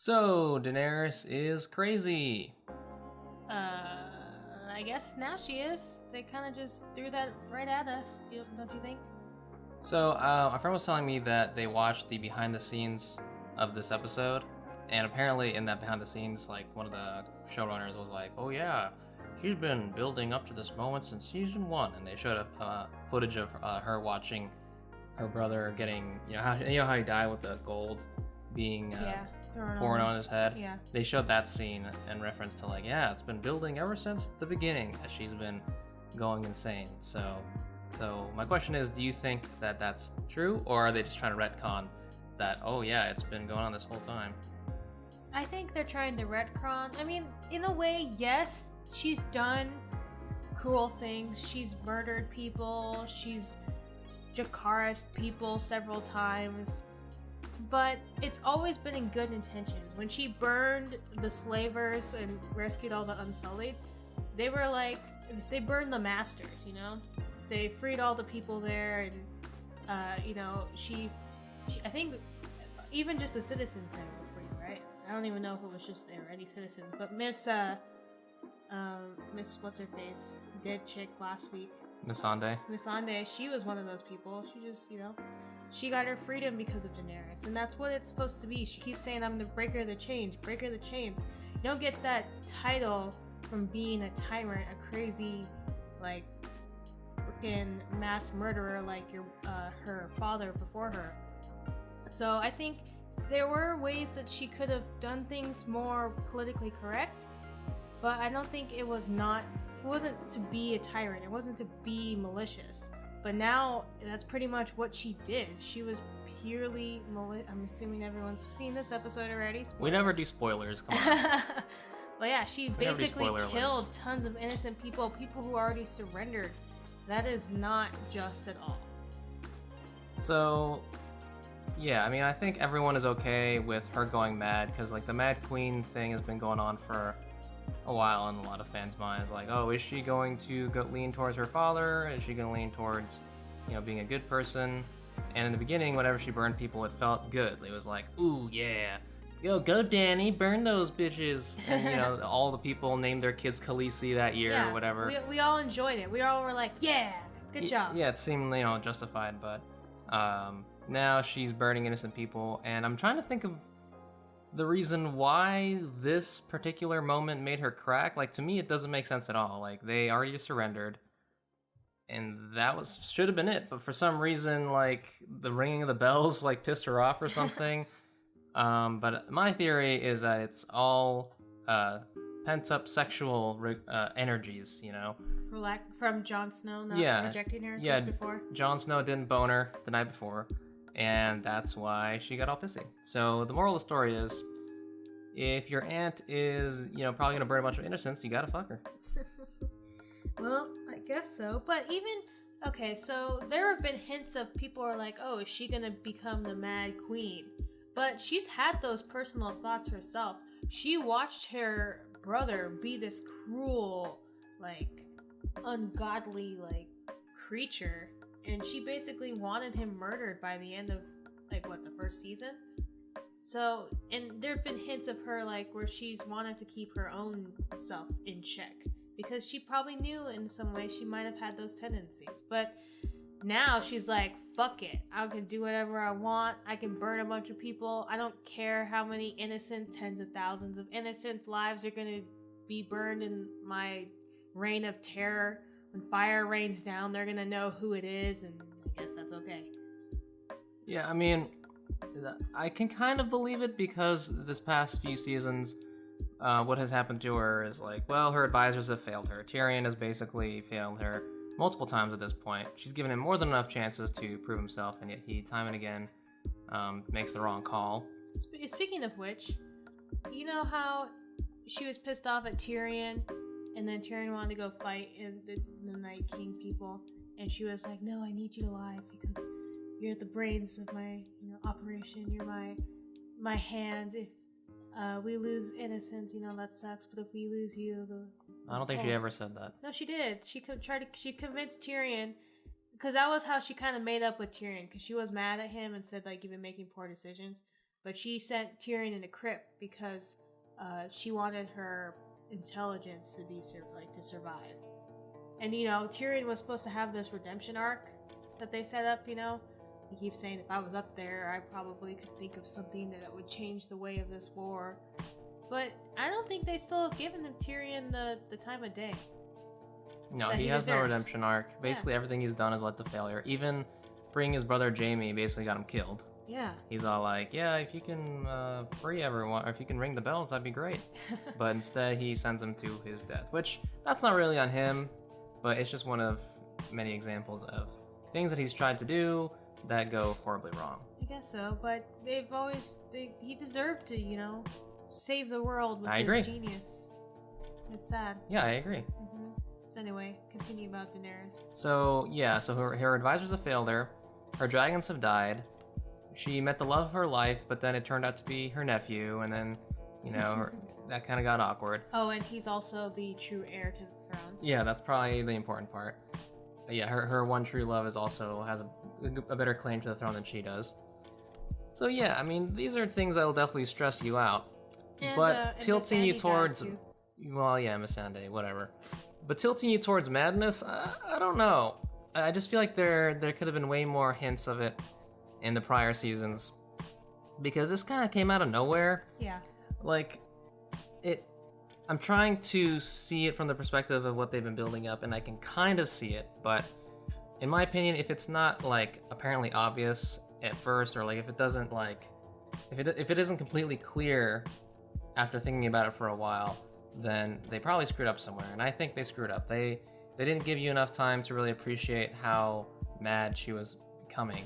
So, Daenerys is crazy. I guess now she is. They kind of just threw that right at us, don't you think? So, my friend was telling me that they watched the behind the scenes of this episode, and apparently, in that behind the scenes, like one of the showrunners was like, "Oh yeah, she's been building up to this moment since season one," and they showed footage of her watching her brother getting, how he died with the gold being Yeah, thrown pouring on on his head. Yeah. They showed that scene in reference to like, yeah, it's been building ever since the beginning as she's been going insane. So my question is, do you think that that's true, or are they just trying to retcon that? Oh yeah, it's been going on this whole time. I think they're trying to retcon. I mean, in a way, yes, she's done cruel things. She's murdered people. She's Jakara'd people several times. But it's always been in good intentions. When she burned the slavers and rescued all the Unsullied, they were like, they burned the masters, you know? They freed all the people there, and, she I think even just the citizens there were free, right? I don't even know if it was just there, any citizens, but Miss what's her face, dead chick last week, Missandei. Missandei, she was one of those people. She just, she got her freedom because of Daenerys, and that's what it's supposed to be. She keeps saying, "I'm the breaker of the chains, breaker of the chains." You don't get that title from being a tyrant, a crazy, like, freaking mass murderer like her father before her. So I think there were ways that she could have done things more politically correct, but I don't think it wasn't to be a tyrant. It wasn't to be malicious. But now that's pretty much what she did. She was purely I'm assuming everyone's seen this episode already. Spoilers. We never do spoilers. Come on. But yeah, she basically killed tons of innocent people who already surrendered. That is not just at all. So, yeah, I mean, I think everyone is okay with her going mad because, like, the Mad Queen thing has been going on for a while in a lot of fans' minds. Like, oh, is she going to lean towards her father? Is she going to lean towards, being a good person? And in the beginning, whenever she burned people, it felt good. It was like, ooh, yeah. Go Dany, burn those bitches. And, all the people named their kids Khaleesi that year or whatever. We all enjoyed it. We all were like, yeah, good job. Yeah, it seemed, justified, but now she's burning innocent people, and I'm trying to think of the reason why this particular moment made her crack. Like, to me, it doesn't make sense at all. Like, they already surrendered, and that should have been it, but for some reason, like, the ringing of the bells, like, pissed her off or something. But my theory is that it's all pent-up sexual energies, From Jon Snow not rejecting her just before? Jon Snow didn't bone her the night before, and that's why she got all pissy. So the moral of the story is, if your aunt is, probably gonna burn a bunch of innocents, you gotta fuck her. Well, I guess so. But okay, so there have been hints of people are like, oh, is she gonna become the Mad Queen? But she's had those personal thoughts herself. She watched her brother be this cruel, like, ungodly, like, creature, and she basically wanted him murdered by the end of, like, the first season? So, and there have been hints of her, like, where she's wanted to keep her own self in check, because she probably knew in some way she might have had those tendencies. But now she's like, fuck it. I can do whatever I want. I can burn a bunch of people. I don't care how many innocent, tens of thousands of innocent lives are going to be burned in my reign of terror. When fire rains down, they're going to know who it is, and I guess that's okay. Yeah, I mean, I can kind of believe it because this past few seasons, what has happened to her is like, well, her advisors have failed her. Tyrion has basically failed her multiple times at this point. She's given him more than enough chances to prove himself, and yet he, time and again, makes the wrong call. Speaking of which, you know how she was pissed off at Tyrion, and then Tyrion wanted to go fight the Night King people, and she was like, no, I need you alive because you're the brains of my operation. You're my hands. If we lose innocents, that sucks, but if we lose you, I don't think she ever said that. No, she did. She convinced Tyrion, because that was how she kind of made up with Tyrion, because she was mad at him and said, like, you've been making poor decisions. but she sent Tyrion in the crypt because she wanted her intelligence to be to survive. And Tyrion was supposed to have this redemption arc that they set up. He keeps saying, if I was up there, I probably could think of something that would change the way of this war. But I don't think they still have given him Tyrion the time of day. No, he has no redemption arc. Basically, everything he's done has led to failure. Even freeing his brother Jaime basically got him killed. Yeah. He's all like, yeah, if you can free everyone, or if you can ring the bells, that'd be great. But instead, he sends him to his death, which that's not really on him, but it's just one of many examples of things that he's tried to do that go horribly wrong. I guess so, but he deserved to, save the world with his genius. It's sad. Yeah, I agree. Anyway, continue about Daenerys. So her advisors have failed her. Her dragons have died. She met the love of her life, but then it turned out to be her nephew, and then, that kind of got awkward. Oh, and he's also the true heir to the throne. Yeah, that's probably the important part. Yeah, her one true love has a better claim to the throne than she does. So yeah, I mean, these are things that will definitely stress you out. But tilting you towards... Well, yeah, Missandei, whatever. But tilting you towards madness, I don't know. I just feel like there could have been way more hints of it in the prior seasons. Because this kind of came out of nowhere. Yeah. I'm trying to see it from the perspective of what they've been building up, and I can kind of see it, but in my opinion, if it's not, apparently obvious at first, or, if it doesn't, if it isn't completely clear after thinking about it for a while, then they probably screwed up somewhere, and I think they screwed up. They didn't give you enough time to really appreciate how mad she was becoming.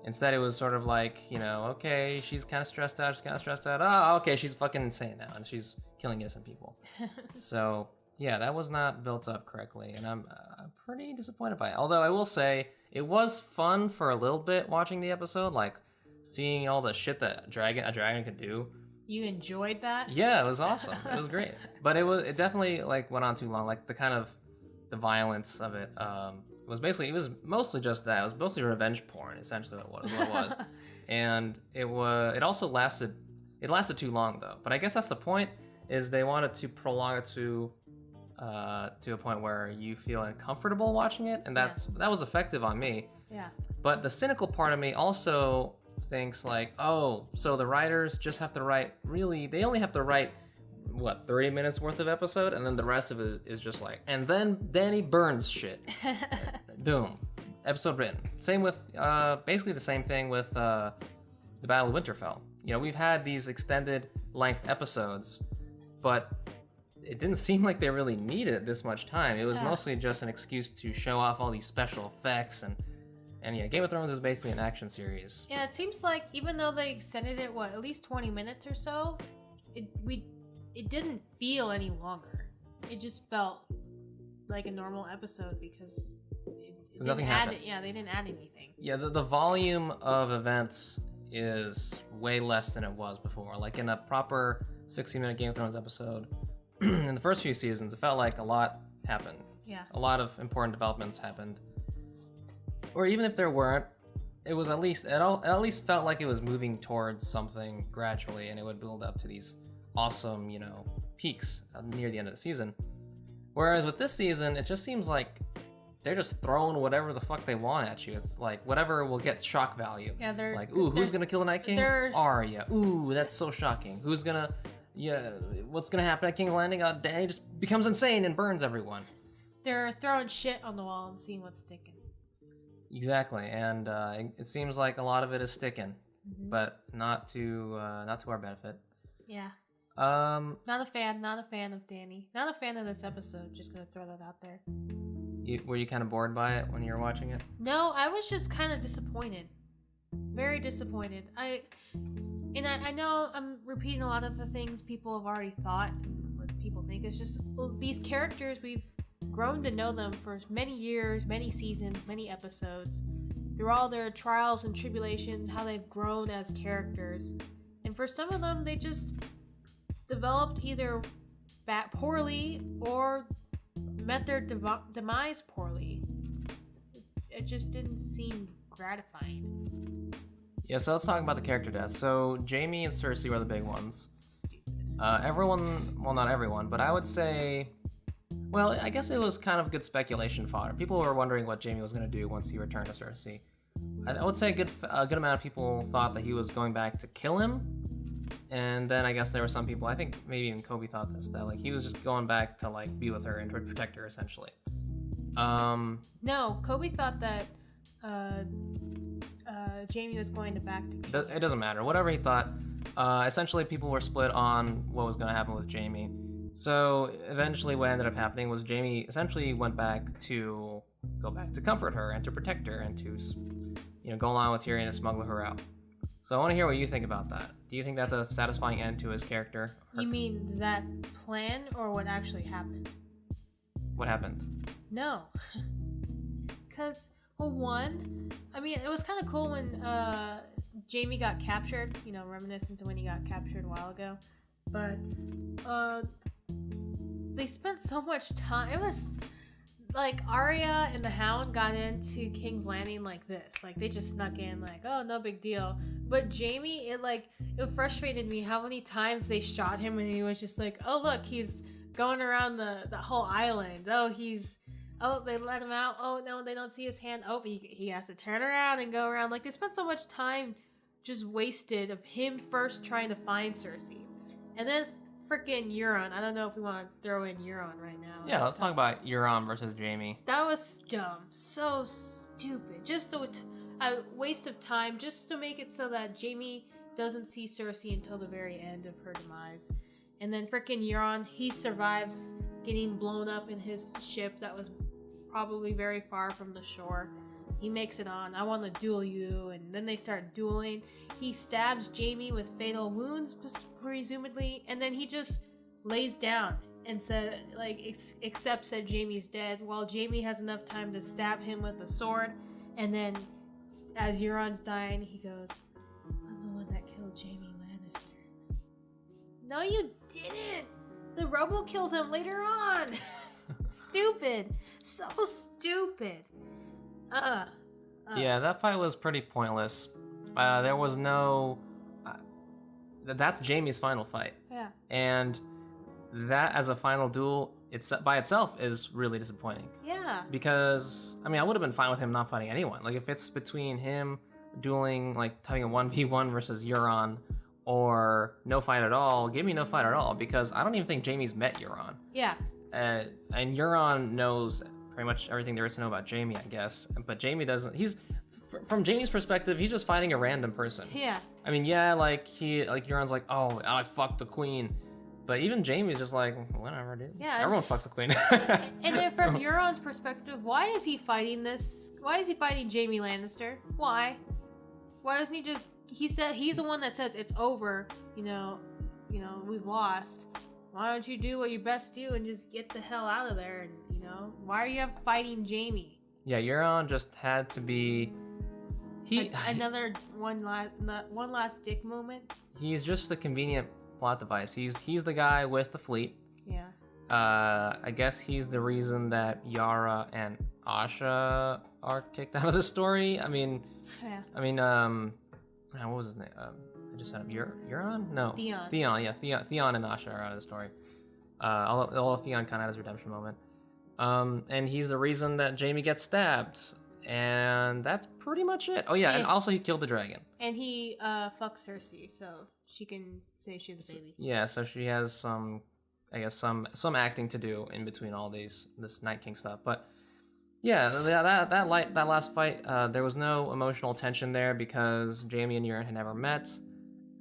Instead, it was sort of okay, she's kind of stressed out, oh, okay, she's fucking insane now, and she's killing innocent people. So, yeah, that was not built up correctly, and I'm pretty disappointed by it. Although, I will say, it was fun for a little bit watching the episode, seeing all the shit that a dragon could do. You enjoyed that? Yeah, it was awesome. It was great. But it definitely, went on too long. The violence of it, it was mostly just that. It was mostly revenge porn, essentially what it was. And it lasted too long, though. But I guess that's the point, is they wanted to prolong it to a point where you feel uncomfortable watching it, and that was effective on me. Yeah. But the cynical part of me also thinks so the writers just have to write, they only have to write 30 minutes worth of episode, and then the rest of it is just and then Dany burns shit. Boom. Episode written. Same with, basically the same thing with the Battle of Winterfell. We've had these extended length episodes, but it didn't seem like they really needed this much time. It was mostly just an excuse to show off all these special effects, and Game of Thrones is basically an action series. Yeah, it seems like even though they extended it, at least 20 minutes or so, it didn't feel any longer. It just felt like a normal episode because nothing happened. They didn't add anything. Yeah, the volume of events is way less than it was before. In a proper 60-minute Game of Thrones episode, in the first few seasons, it felt like a lot happened. Yeah. A lot of important developments happened. Or even if there weren't, it was at least felt like it was moving towards something gradually, and it would build up to these awesome, peaks near the end of the season. Whereas with this season, it just seems like they're just throwing whatever the fuck they want at you. It's whatever will get shock value. Yeah, they're who's gonna kill the Night King? Arya. Ooh, that's so shocking. What's gonna happen at King's Landing? Dany just becomes insane and burns everyone. They're throwing shit on the wall and seeing what's sticking. Exactly, and it seems like a lot of it is sticking, but not to our benefit. Yeah. Not a fan of Dany. Not a fan of this episode. Just gonna throw that out there. Were you kind of bored by it when you were watching it? No, I was just kind of disappointed. Very disappointed. I know I'm repeating a lot of the things people have already thought. What people think. It's just these characters, we've grown to know them for many years, many seasons, many episodes, through all their trials and tribulations, how they've grown as characters. And for some of them, they just developed either poorly or met their demise poorly. It just didn't seem gratifying. Yeah, so let's talk about the character deaths. So Jamie and Cersei were the big ones. Stupid. Everyone, well, not everyone, but I would say, well, I guess it was kind of good speculation fodder. People were wondering what Jamie was going to do once he returned to Cersei. I would say a good amount of people thought that he was going back to kill him, and then I guess there were some people, I think maybe even Kobe thought this, that like he was just going back to like be with her and to protect her essentially. No, Kobe thought that Jamie was going to back to kill him. It doesn't matter. Whatever he thought, essentially people were split on what was going to happen with Jamie. So eventually what ended up happening was Jamie essentially went back to comfort her and to protect her and to, go along with Tyrion and smuggle her out. So I want to hear what you think about that. Do you think that's a satisfying end to his character? You mean that plan or what actually happened? What happened? No. Because, well, one, I mean, it was kind of cool when Jamie got captured, reminiscent to when he got captured a while ago. But they spent so much time. It was like Arya and the Hound got into King's Landing like this. Like they just snuck in like, oh, no big deal. But Jamie, it frustrated me how many times they shot him and he was just like, oh, look, he's going around the whole island. Oh, they let him out. Oh, no, they don't see his hand. Oh, he has to turn around and go around. Like they spent so much time just wasted of him first trying to find Cersei. And then freaking Euron. I don't know if we want to throw in Euron right now. Yeah, let's talk about Euron versus Jamie. That was dumb. So stupid. Just a waste of time just to make it so that Jamie doesn't see Cersei until the very end of her demise. And then freaking Euron, he survives getting blown up in his ship that was probably very far from the shore. He makes it on, I want to duel you, and then they start dueling. He stabs Jamie with fatal wounds, presumably, and then he just lays down and accepts that Jamie's dead, while Jamie has enough time to stab him with a sword. And then, as Euron's dying, he goes, I'm the one that killed Jamie Lannister. No, you didn't! The Robo killed him later on! Stupid! So stupid! Yeah, that fight was pretty pointless. There was no... that's Jamie's final fight. Yeah. And that as a final duel, by itself is really disappointing. Yeah. Because, I would have been fine with him not fighting anyone. Like, if it's between him dueling, like, having a 1v1 versus Euron, or no fight at all, give me no fight at all, because I don't even think Jamie's met Euron. Yeah. And Euron knows pretty much everything there is to know about Jamie, I guess. But Jamie doesn't. From Jamie's perspective, he's just fighting a random person. Yeah. Euron's like, oh, I fucked the queen. But even Jamie's just like, whatever, dude. Yeah. Everyone fucks the queen. And then from Euron's perspective, why is he fighting this? Why is he fighting Jamie Lannister? Why? Why doesn't he just... He said he's the one that says it's over, we've lost. Why don't you do what you best do and just get the hell out of there? And why are you fighting Jamie? Yeah, Euron just had to be. Another one last dick moment. He's just the convenient plot device. He's the guy with the fleet. Yeah. I guess he's the reason that Yara and Asha are kicked out of the story. Yeah. What was his name? I just said Euron? No. Theon. Theon, yeah. Theon and Asha are out of the story. Although Theon kind of had his redemption moment. And he's the reason that Jamie gets stabbed. And that's pretty much it. Oh, yeah, and also he killed the dragon. And he fucks Cersei, so she can say she's a baby. Yeah, so she has some acting to do in between all this Night King stuff. But yeah, that last fight, there was no emotional tension there because Jamie and Euron had never met,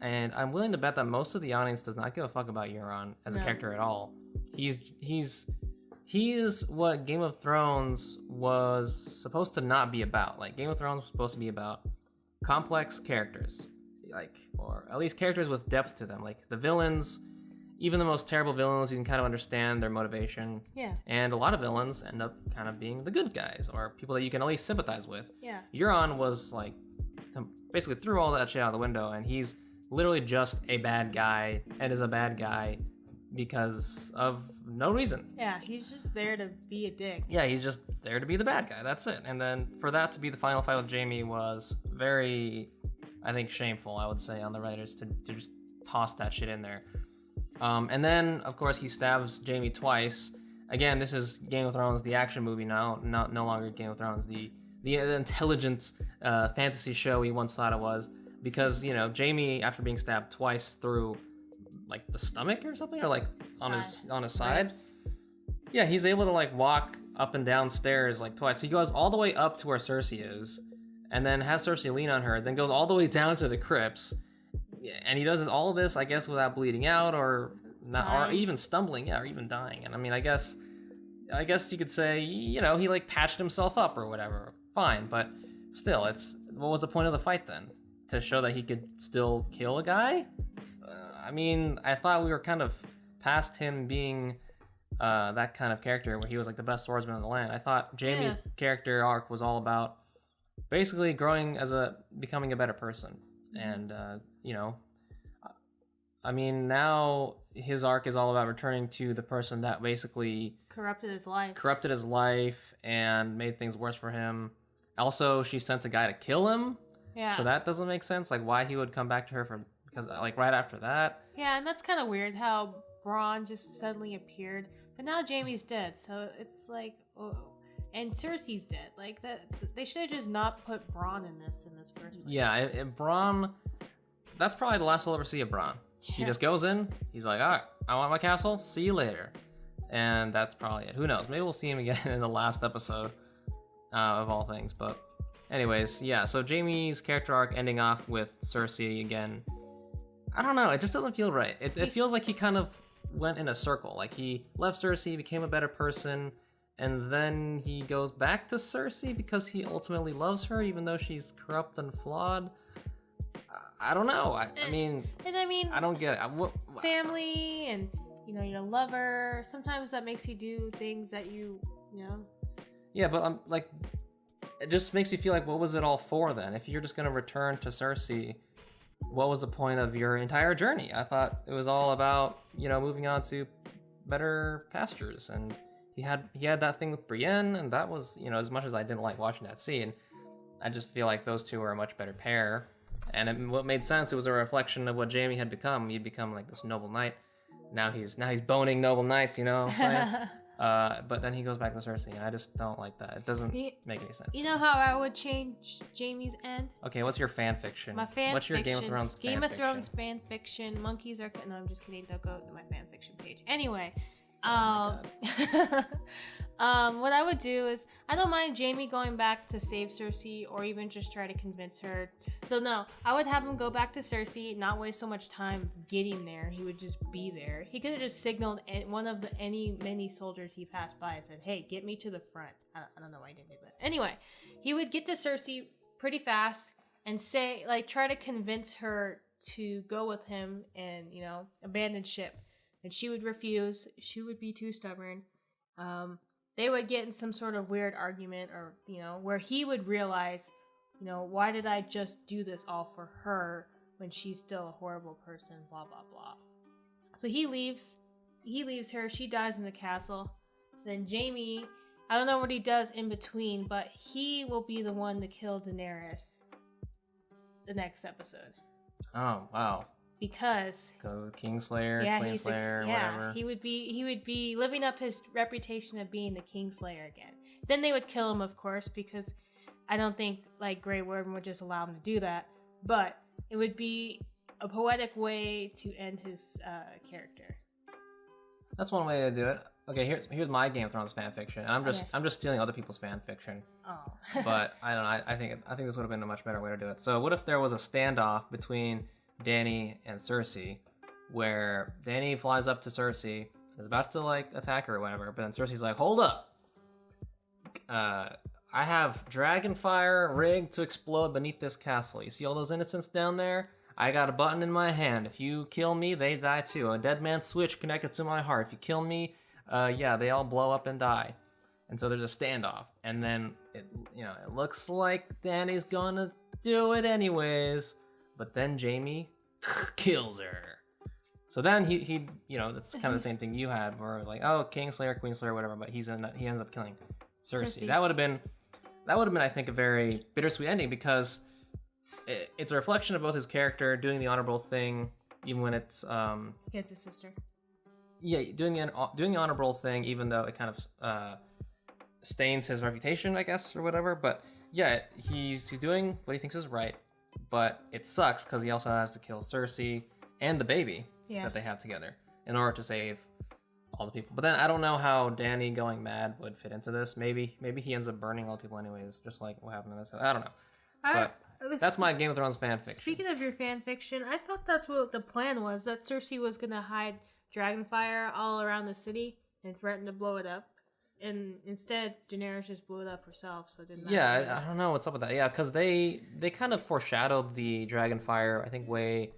and I'm willing to bet that most of the audience does not give a fuck about Euron as a character at all. He is what Game of Thrones was supposed to not be about. Like, Game of Thrones was supposed to be about complex characters, or at least characters with depth to them. Like the villains, even the most terrible villains, you can kind of understand their motivation. Yeah. And a lot of villains end up kind of being the good guys, or people that you can at least sympathize with. Yeah. Euron was basically threw all that shit out the window, and he's literally just a bad guy, and is a bad guy because of no reason. Yeah, he's just there to be a dick. Yeah, he's just there to be the bad guy. That's it. And then for that to be the final fight with Jamie was very I think, shameful, I would say, on the writers to just toss that shit in there. And then, of course, he stabs Jaime twice. Again, this is Game of Thrones, the action movie now, no longer Game of Thrones, the intelligent fantasy show we once thought it was. Because, Jaime, after being stabbed twice through, like, the stomach or something, or, like, on his side. Ribs. Yeah, he's able to, like, walk up and down stairs, like, twice. So he goes all the way up to where Cersei is, and then has Cersei lean on her, then goes all the way down to the crypts. And he does all of this, I guess, without bleeding out or not, or even stumbling, or even dying. And I mean, I guess you could say, he like patched himself up or whatever. Fine, but still, what was the point of the fight then? To show that he could still kill a guy? I mean, I thought we were kind of past him being that kind of character where he was like the best swordsman in the land. I thought Jaime's character arc was all about basically becoming a better person. And, I mean, now his arc is all about returning to the person that basically corrupted his life and made things worse for him. Also, she sent a guy to kill him. Yeah. So that doesn't make sense. Like, why he would come back to her because like right after that. Yeah, and that's kind of weird how Bronn just suddenly appeared, but now Jaime's dead. So it's like, oh, and Cersei's dead. Like that, they should have just not put Bronn in this first place. Yeah, Bronn. That's probably the last we'll ever see of Bronn. Yeah. He just goes in. He's like, all right, I want my castle. See you later. And that's probably it. Who knows? Maybe we'll see him again in the last episode of all things. But anyways, yeah. So Jaime's character arc ending off with Cersei again. I don't know. It just doesn't feel right. It feels like he kind of went in a circle. Like he left Cersei, became a better person, and then he goes back to Cersei because he ultimately loves her, even though she's corrupt and flawed. I don't know. I mean, I don't get it. Family and your lover. Sometimes that makes you do things that you know. Yeah, but I'm like, it just makes me feel like, what was it all for then? If you're just gonna return to Cersei, what was the point of your entire journey? I thought it was all about moving on to better pastures, and he had that thing with Brienne, and that was as much as I didn't like watching that scene, I just feel like those two were a much better pair. And what made sense, it was a reflection of what Jaime had become. He'd become like this noble knight. Now he's boning noble knights, you know what I'm saying? But then he goes back to Cersei, and I just don't like that. It doesn't make any sense. You know how I would change Jaime's end? Okay, what's your fan fiction? What's your Game of Thrones fan fiction? Game of Thrones fan fiction. Monkeys are... No, I'm just kidding. Don't go to my fan fiction page. Anyway. What I would do is, I don't mind Jaime going back to save Cersei or even just try to convince her. So no, I would have him go back to Cersei, not waste so much time getting there. He would just be there. He could have just signaled one of the many soldiers he passed by and said, hey, get me to the front. I don't know why he didn't do that. Anyway, he would get to Cersei pretty fast and say, like, try to convince her to go with him and, abandon ship. And she would refuse. She would be too stubborn. They would get in some sort of weird argument, or where he would realize, why did I just do this all for her when she's still a horrible person, blah blah blah. So he leaves her. She dies in the castle. Then Jaime, I don't know what he does in between, but he will be the one to kill Daenerys the next episode. Oh wow. Because Kingslayer, Queenslayer, whatever. He would be living up his reputation of being the Kingslayer again. Then they would kill him, of course, because I don't think like Grey Worm would just allow him to do that. But it would be a poetic way to end his character. That's one way to do it. Okay, here's my Game of Thrones fan fiction. And I'm just stealing other people's fan fiction. Oh. But I don't know. I think this would have been a much better way to do it. So what if there was a standoff between Dany and Cersei, where Dany flies up to Cersei, is about to like attack her or whatever, but then Cersei's like, hold up, I have dragon fire rigged to explode beneath this castle. You see all those innocents down there? I got a button in my hand. If you kill me, they die too. A dead man's switch connected to my heart. If you kill me, they all blow up and die. And so there's a standoff, and then it looks like Dany's gonna do it anyways. But then Jaime kills her. So then he that's kind of the same thing you had, where it was like, oh, Kingslayer, Queenslayer, whatever. But he ends up killing Cersei. That would have been, I think, a very bittersweet ending, because it's a reflection of both his character doing the honorable thing, even when it's He has a sister. yeah, doing the honorable thing, even though it kind of stains his reputation, I guess, or whatever. But yeah, he's doing what he thinks is right, but it sucks because he also has to kill Cersei and the baby that they have together in order to save all the people. But then I don't know how Dany going mad would fit into this. Maybe he ends up burning all the people anyways, just like what happened in this. I don't know. But that's my Game of Thrones fan fiction. Speaking of your fan fiction, I thought that's what the plan was, that Cersei was going to hide Dragonfire all around the city and threaten to blow it up. And instead, Daenerys just blew it up herself, so it didn't matter. Yeah, I don't know what's up with that. Yeah, because they kind of foreshadowed the Dragonfire, I think I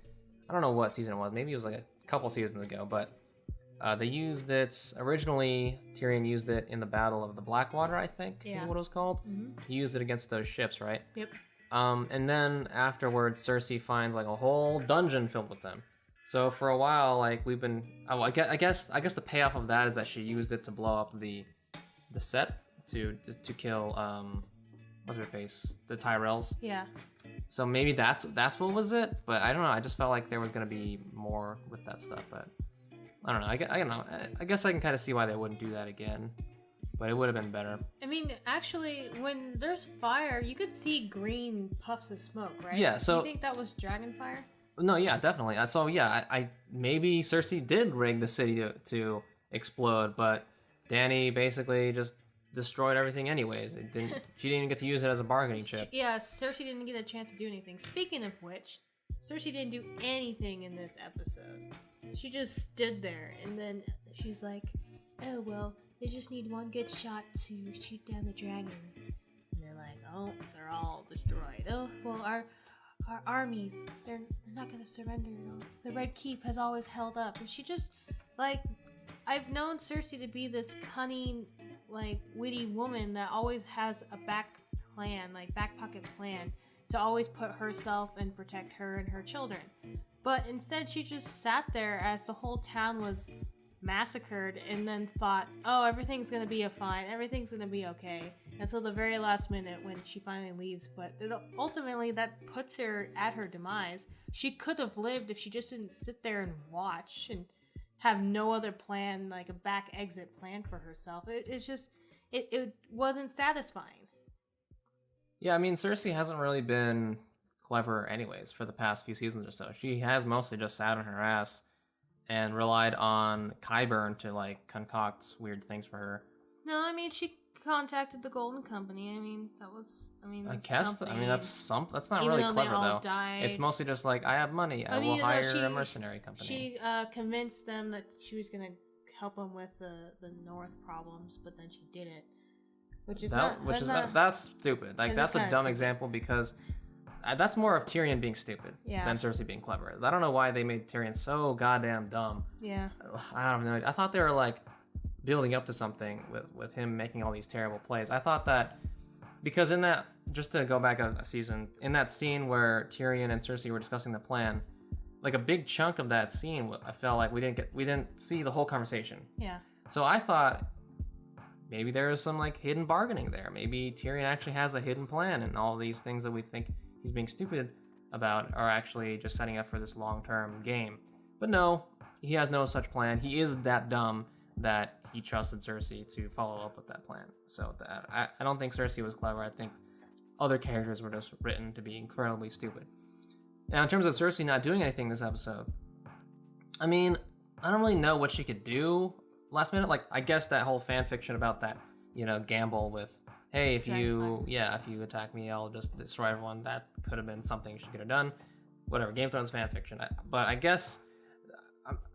don't know what season it was. Maybe it was like a couple seasons ago, but they used it, originally Tyrion used it in the Battle of the Blackwater, I think is what it was called. Mm-hmm. He used it against those ships, right? Yep. And then afterwards, Cersei finds like a whole dungeon filled with them. So for a while, like we've been, I guess the payoff of that is that she used it to blow up the set to kill what's her face, the Tyrells. Yeah. So maybe that's what was it, but I don't know. I just felt like there was gonna be more with that stuff, but I don't know. I don't know. I guess I can kind of see why they wouldn't do that again. But it would have been better. I mean, actually, when there's fire, you could see green puffs of smoke, right? Yeah, so... Do you think that was Dragonfire? No, yeah, definitely. So, yeah, I maybe Cersei did rig the city to explode, but Dany basically just destroyed everything anyways. She didn't even get to use it as a bargaining chip. Cersei didn't get a chance to do anything. Speaking of which, Cersei didn't do anything in this episode. She just stood there, and then she's like, oh, well... They just need one good shot to shoot down the dragons. And they're like, oh, they're all destroyed. Oh, well, our armies, they're not going to surrender. The Red Keep has always held up. And she just, like, I've known Cersei to be this cunning, like, witty woman that always has a back pocket plan to always put herself and protect her and her children. But instead, she just sat there as the whole town was massacred and then thought, oh, everything's gonna be fine, everything's gonna be okay, until the very last minute when she finally leaves. But ultimately that puts her at her demise. She could have lived if she just didn't sit there and watch and have no other plan, like a back exit plan for herself. It wasn't satisfying. Yeah, I mean, Cersei hasn't really been clever anyways for the past few seasons or so. She has mostly just sat on her ass and relied on Qyburn to like concoct weird things for her. No, I mean she contacted the Golden Company. I guess something. That's not Even really though clever they all though. died. It's mostly just like, I have money, I will hire a mercenary company. She convinced them that she was gonna help them with the North problems, but then she didn't. That's stupid. Like that's a dumb example because that's more of Tyrion being stupid than Cersei being clever. I don't know why they made Tyrion so goddamn dumb. Yeah. I don't know. I thought they were like building up to something with him making all these terrible plays. I thought that because in that, just to go back a season, in that scene where Tyrion and Cersei were discussing the plan, like a big chunk of that scene, I felt like we didn't see the whole conversation. Yeah. So I thought maybe there was some like hidden bargaining there. Maybe Tyrion actually has a hidden plan, and all these things that we think he's being stupid about are actually just setting up for this long-term game. But no, he has no such plan. He is that dumb that he trusted Cersei to follow up with that plan. So I don't think Cersei was clever. I think other characters were just written to be incredibly stupid. Now, in terms of Cersei not doing anything this episode, I mean, I don't really know what she could do last minute. Like, I guess that whole fan fiction about that, gamble with, hey, if you attack me, I'll just destroy everyone. That could have been something she could have done. Whatever, Game of Thrones fan fiction. But I guess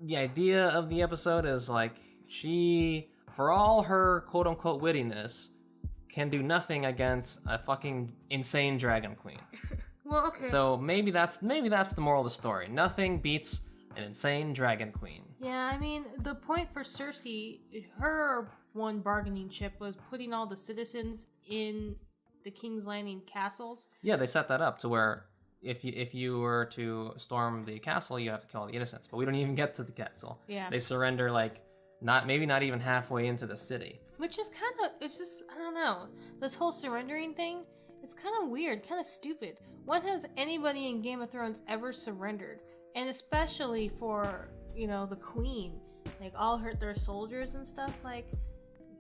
the idea of the episode is like she, for all her quote-unquote wittiness, can do nothing against a fucking insane dragon queen. Well, okay. So maybe that's the moral of the story. Nothing beats an insane dragon queen. Yeah, I mean, the point for Cersei, her one bargaining chip was putting all the citizens in the King's Landing castles. Yeah, they set that up to where if you were to storm the castle, you have to kill all the innocents. But we don't even get to the castle. Yeah. They surrender like not even halfway into the city. Which is it's just, I don't know. This whole surrendering thing, it's kind of weird, kind of stupid. when has anybody in Game of Thrones ever surrendered? And especially for, the queen, like all their soldiers and stuff, like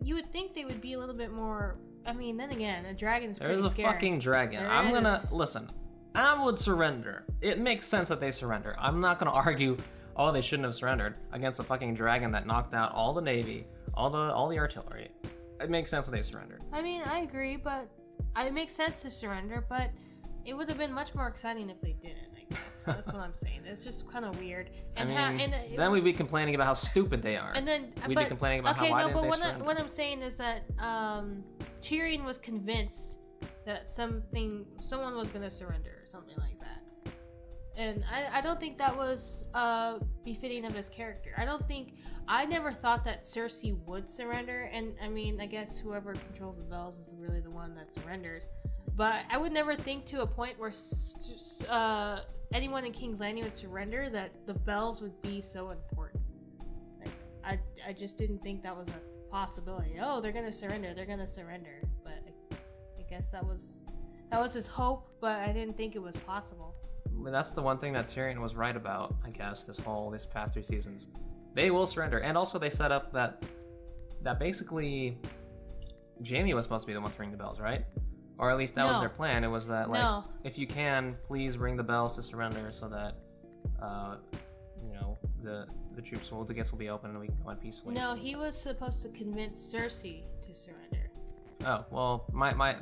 you would think they would be a little bit more. I mean, then again, a dragon is pretty There's a scary. fucking dragon. Listen. I would surrender. It makes sense that they surrender. I'm not gonna argue. Oh, they shouldn't have surrendered against a fucking dragon that knocked out all the navy, all the artillery. It makes sense that they surrendered. I mean, I agree, but it makes sense to surrender. But it would have been much more exciting if they didn't. I guess that's what I'm saying. It's just kind of weird. And then we'd be complaining about how stupid they are. And then we'd be complaining about how why didn't they surrender. What I'm saying is that Tyrion was convinced that someone was going to surrender or something like that. And I don't think that was befitting of his character. I never thought that Cersei would surrender. And I mean, I guess whoever controls the bells is really the one that surrenders. But I would never think to a point where anyone in King's Landing would surrender that the bells would be so important. Like, I just didn't think that was a possibility. Oh, they're gonna surrender. But I guess that was his hope. But I didn't think it was possible. That's the one thing that Tyrion was right about. I guess these past 3 seasons, they will surrender, and also they set up that basically Jaime was supposed to be the one to ring the bells, right? Or at least that was their plan. It was that, like, if you can, please ring the bells to surrender so that, the troops the gates will be open and we can go on peacefully. No, he was supposed to convince Cersei to surrender. Oh, well, my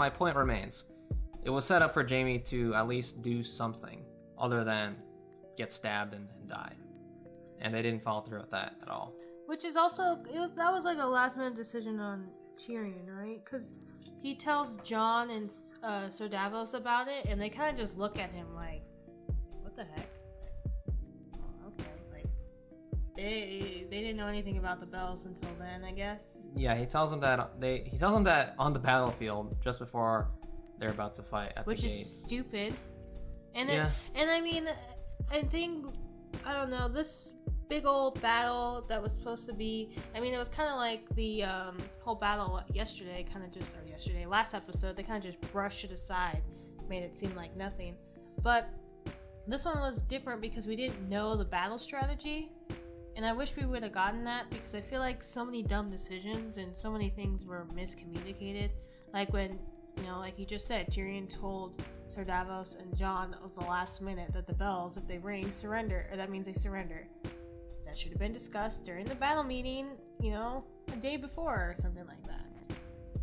point remains. It was set up for Jaime to at least do something other than get stabbed and die. And they didn't follow through with that at all. Which is also, that was like a last minute decision on Tyrion, right? Because he tells Jon and Sir Davos about it, and they kind of just look at him like, what the heck? Okay, like, they didn't know anything about the bells until then, I guess. Yeah, he tells them that on the battlefield just before they're about to fight at the gate. Which is stupid. And I mean, I think, I don't know, this big old battle that was supposed to be, I mean, it was kind of like the whole battle last episode, they kind of just brushed it aside, made it seem like nothing. But this one was different because we didn't know the battle strategy, and I wish we would have gotten that, because I feel like so many dumb decisions and so many things were miscommunicated. Like when, like you just said, Tyrion told Sir Davos and Jon of the last minute that the bells, if they ring, surrender, or that means they surrender. That should have been discussed during the battle meeting, a day before or something like that.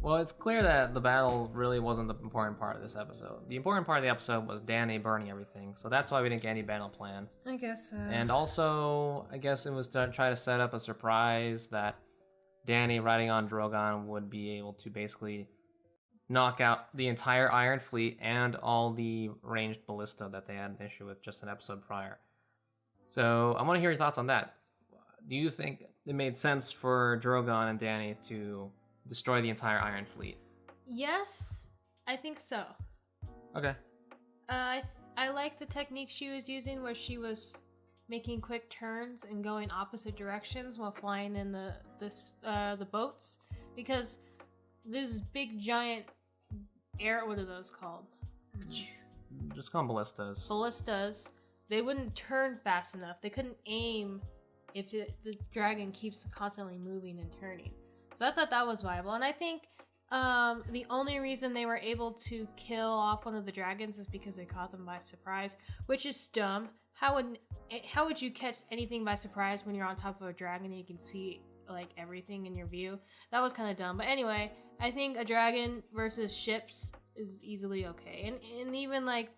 Well, it's clear that the battle really wasn't the important part of this episode. The important part of the episode was Dany burning everything, so that's why we didn't get any battle plan. I guess so. And also, I guess it was to try to set up a surprise that Dany riding on Drogon would be able to basically knock out the entire Iron Fleet and all the ranged ballista that they had an issue with just an episode prior. So I want to hear your thoughts on that. Do you think it made sense for Drogon and Dany to destroy the entire Iron Fleet? Yes, I think so. Okay. I like the technique she was using, where she was making quick turns and going opposite directions while flying in the boats, because this big giant what are those called? Just call them ballistas. Ballistas. They wouldn't turn fast enough. They couldn't aim if the dragon keeps constantly moving and turning. So I thought that was viable. And I think the only reason they were able to kill off one of the dragons is because they caught them by surprise, which is dumb. How would you catch anything by surprise when you're on top of a dragon and you can see like everything in your view? That was kind of dumb. But anyway, I think a dragon versus ships is easily okay. And even like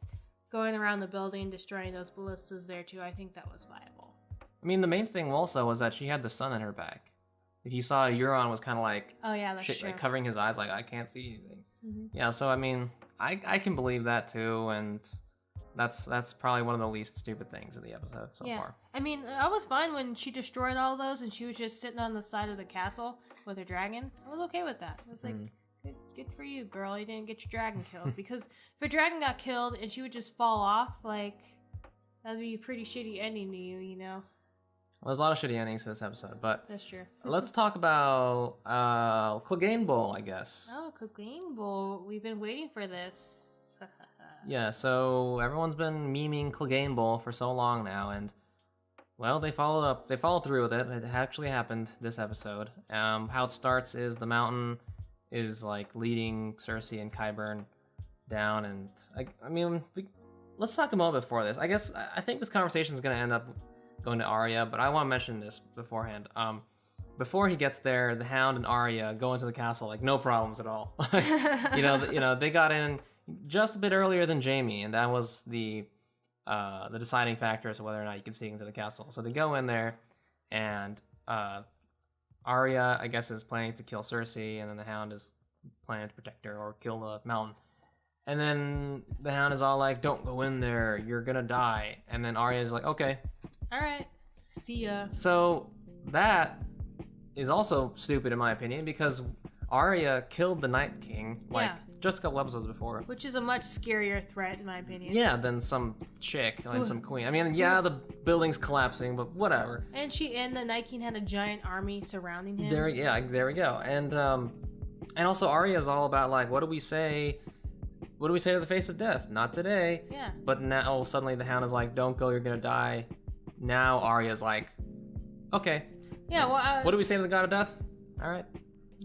going around the building, destroying those ballistas there too, I think that was viable. I mean, the main thing also was that she had the sun in her back. If you saw Euron was kind of like, oh yeah, that's true. Like covering his eyes, like I can't see anything. Mm-hmm. Yeah, so I mean, I can believe that too, and that's probably one of the least stupid things in the episode so far. I mean, I was fine when she destroyed all those and she was just sitting on the side of the castle with her dragon. I was okay with that. I was like, good for you, girl. You didn't get your dragon killed. Because if a dragon got killed and she would just fall off, like, that'd be a pretty shitty ending to you, Well, there's a lot of shitty endings to this episode, but that's true. Let's talk about Clegane Bowl, I guess. Oh, Clegane Bowl. We've been waiting for this. Yeah, so everyone's been memeing Clegane Bowl for so long now, and well, they followed through with it. It actually happened this episode. How it starts is the mountain is like leading Cersei and Qyburn down, and let's talk a moment before this. I think this conversation is going to end up going to Arya, but I want to mention this beforehand. Before he gets there, the Hound and Arya go into the castle like no problems at all. They got in just a bit earlier than Jaime, and that was the deciding factor as to whether or not you can sneak into the castle. So they go in there, and Arya, I guess, is planning to kill Cersei, and then the Hound is planning to protect her or kill the mountain. And then the Hound is all like, "Don't go in there, you're gonna die." And then Arya is like, "Okay, all right, see ya." So that is also stupid in my opinion, because Arya killed the Night King just a couple episodes before. Which is a much scarier threat in my opinion. Yeah, than some chick and some queen. I mean, yeah, the building's collapsing, but whatever. And the Night King had a giant army surrounding him. There we go. And also Arya is all about like, what do we say to the face of death? Not today. Yeah. But now suddenly the Hound is like, "Don't go, you're gonna die." Now Arya's like, "Okay. Yeah, well, what do we say to the god of death?" All right.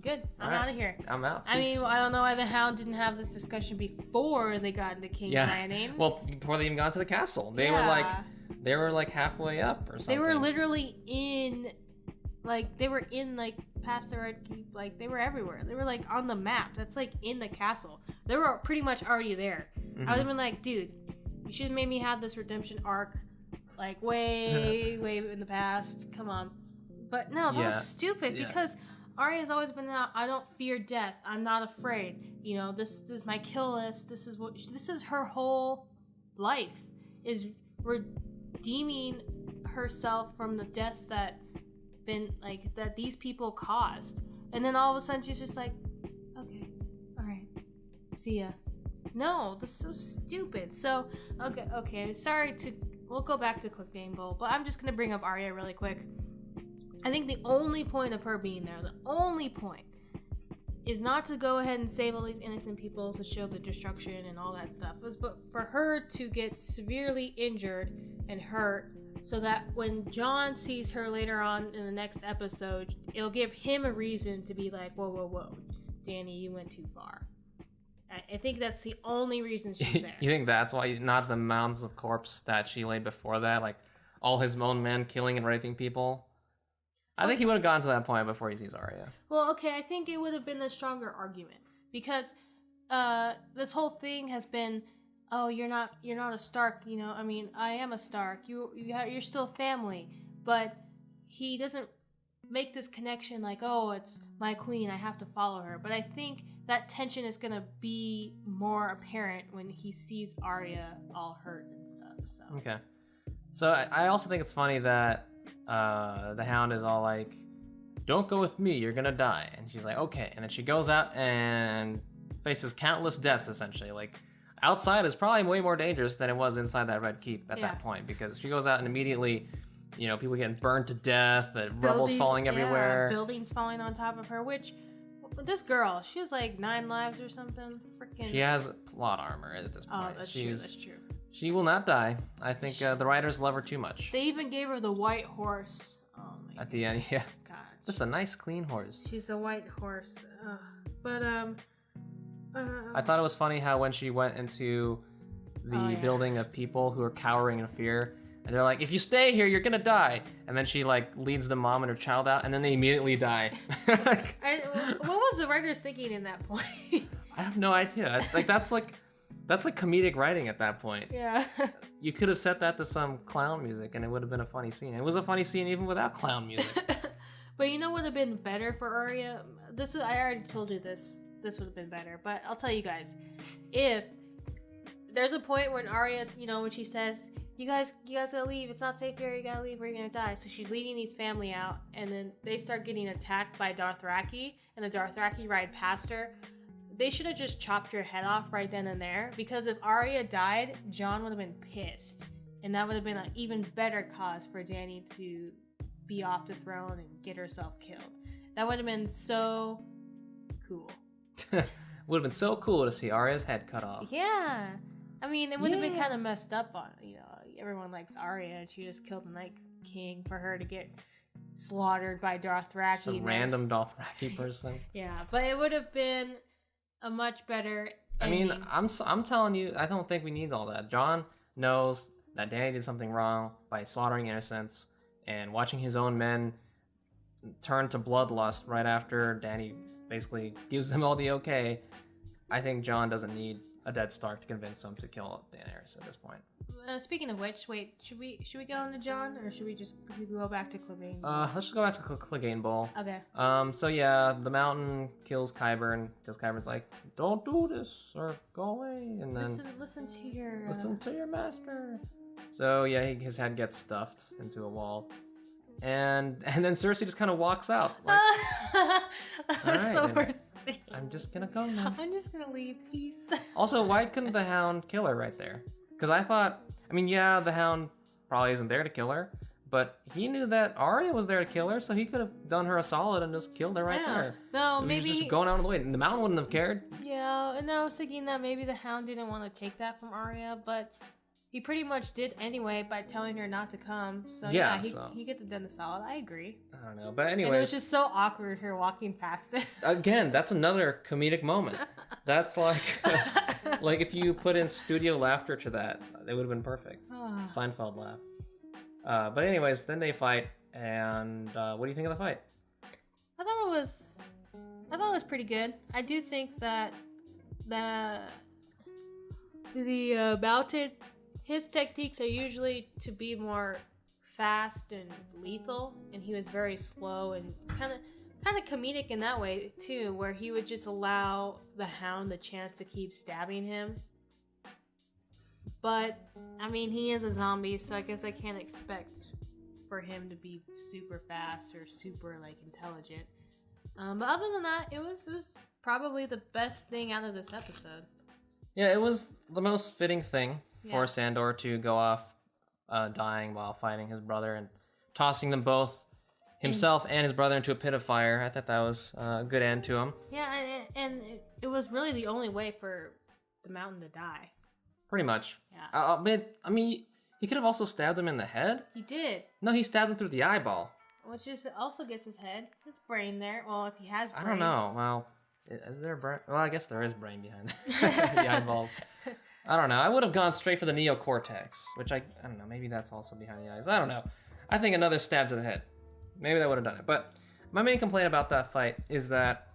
Good. I'm out of here. I'm out. I mean, I don't know why the Hound didn't have this discussion before they got into King's Landing. Well, before they even got to the castle. They were like halfway up or something. They were literally past the Red Keep. Like, they were everywhere. They were like on the map. That's like in the castle. They were pretty much already there. I would have been like, dude, you should have made me have this redemption arc like way in the past. Come on. But no, that was stupid because Arya's always been out. I don't fear death. I'm not afraid. You know, this is my kill list. This is her whole life, is redeeming herself from the deaths that these people caused. And then all of a sudden she's just like, okay, all right, see ya. No, this is so stupid. So okay. We'll go back to Clegane Bowl, but I'm just gonna bring up Arya really quick. I think the only point of her being there, the only point, is not to go ahead and save all these innocent people to show the destruction and all that stuff, but for her to get severely injured and hurt so that when Jon sees her later on in the next episode, it'll give him a reason to be like, whoa, Dany, you went too far. I think that's the only reason she's there. You think that's why, not the mounds of corpse that she laid before that, like all his own men killing and raping people? I think he would have gotten to that point before he sees Arya. Well, okay, I think it would have been a stronger argument because this whole thing has been, oh, you're not a Stark, you know. I mean, I am a Stark. You're still family, but he doesn't make this connection like, oh, it's my queen, I have to follow her. But I think that tension is gonna be more apparent when he sees Arya all hurt and stuff. So okay. So I also think it's funny that the Hound is all like, "Don't go with me, you're gonna die." And she's like, "Okay." And then she goes out and faces countless deaths, essentially. Like, outside is probably way more dangerous than it was inside that Red Keep at that point, because she goes out and immediately, you know, people getting burned to death, rubble's falling everywhere. Buildings falling on top of her, which, this girl, she has like 9 lives or something. Freaking. She has plot armor at this point. Oh, that's true, that's true. She will not die. I think the writers love her too much. They even gave her the white horse. Oh my At the end, yeah. God. Just a nice, clean horse. She's the white horse. But, I thought it was funny how when she went into the building of people who are cowering in fear, and they're like, "If you stay here, you're gonna die." And then she like leads the mom and her child out, and then they immediately die. What was the writers thinking in that point? I have no idea. That's comedic writing at that point. Yeah. You could have set that to some clown music, and it would have been a funny scene. It was a funny scene even without clown music. But you know what would have been better for Arya? I already told you this. This would have been better, but I'll tell you guys. If there's a point when Arya, you know, when she says, you guys gotta leave, it's not safe here, you gotta leave, we're gonna die. So she's leading these family out, and then they start getting attacked by Dothraki, and the Dothraki ride past her. They should have just chopped her head off right then and there, because if Arya died, Jon would have been pissed. And that would have been an even better cause for Dany to be off the throne and get herself killed. That would have been so cool. Would have been so cool to see Arya's head cut off. Yeah. I mean, it would have been kind of messed up on, everyone likes Arya, and she just killed the Night King for her to get slaughtered by Dothraki. Some random Dothraki person. Yeah, but it would have been a much better ending. I mean, I'm telling you, I don't think we need all that. Jon knows that Dany did something wrong by slaughtering innocents and watching his own men turn to bloodlust right after Dany basically gives them all the okay. I think Jon doesn't need a dead Stark to convince him to kill Daenerys at this point. Speaking of which, wait, should we get on to Jon, or should we just go back to Clegane? Let's just go back to Clegane Bowl. Okay. So yeah, the Mountain kills Qyburn because Qyburn's like, "Don't do this or go away," and then listen to your master. So yeah, his head gets stuffed into a wall, and then Cersei just kind of walks out. Like, that's the worst thing. I'm just gonna go now. I'm just gonna leave. Peace. Also, why couldn't the Hound kill her right there? Because I thought, yeah, the Hound probably isn't there to kill her, but he knew that Arya was there to kill her, so he could have done her a solid and just killed her right there. No, it maybe was just going out of the way. The Mountain wouldn't have cared. Yeah, and I was thinking that maybe the Hound didn't want to take that from Arya, but he pretty much did anyway by telling her not to come. So yeah, he could have done the solid. I agree. I don't know, but anyway, it was just so awkward her walking past it. Again, that's another comedic moment. That's like like if you put in studio laughter to that, it would have been perfect. Seinfeld laugh. But anyways, then they fight, and what do you think of the fight? I thought it was pretty good. I do think that the Mountain, his techniques are usually to be more fast and lethal, and he was very slow and kind of comedic in that way too, where he would just allow the Hound the chance to keep stabbing him. But I mean, he is a zombie, so I guess I can't expect for him to be super fast or super intelligent. But other than that, it was probably the best thing out of this episode. Yeah, it was the most fitting thing for Sandor to go off dying while fighting his brother and tossing them both, himself and his brother, into a pit of fire. I thought that was a good end to him. Yeah, and it was really the only way for the Mountain to die. Pretty much. Yeah. I mean, he could have also stabbed him in the head. He did. No, he stabbed him through the eyeball. Which also gets his brain there. Well, if he has brain. I don't know. Well, is there a brain? Well, I guess there is brain behind the eyeballs. I don't know. I would have gone straight for the neocortex, which I don't know. Maybe that's also behind the eyes. I don't know. I think another stab to the head. Maybe that would have done it. But my main complaint about that fight is that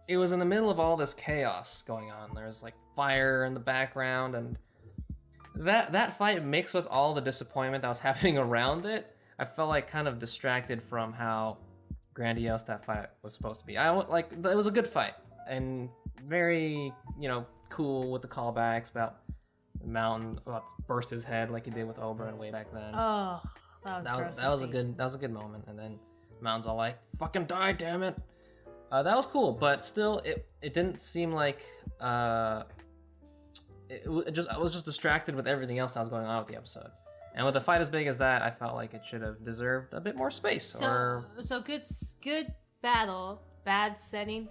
it was in the middle of all this chaos going on. There's fire in the background, and that fight mixed with all the disappointment that was happening around it, I felt kind of distracted from how grandiose that fight was supposed to be. It was a good fight and very, cool with the callbacks about the Mountain about to burst his head like he did with Oberyn way back then. Oh, that was a good moment. And then Mountain's all like, "Fucking die, damn it!" That was cool, but still, it didn't seem like I was just distracted with everything else that was going on with the episode. And with a fight as big as that, I felt like it should have deserved a bit more space. So good battle, bad setting.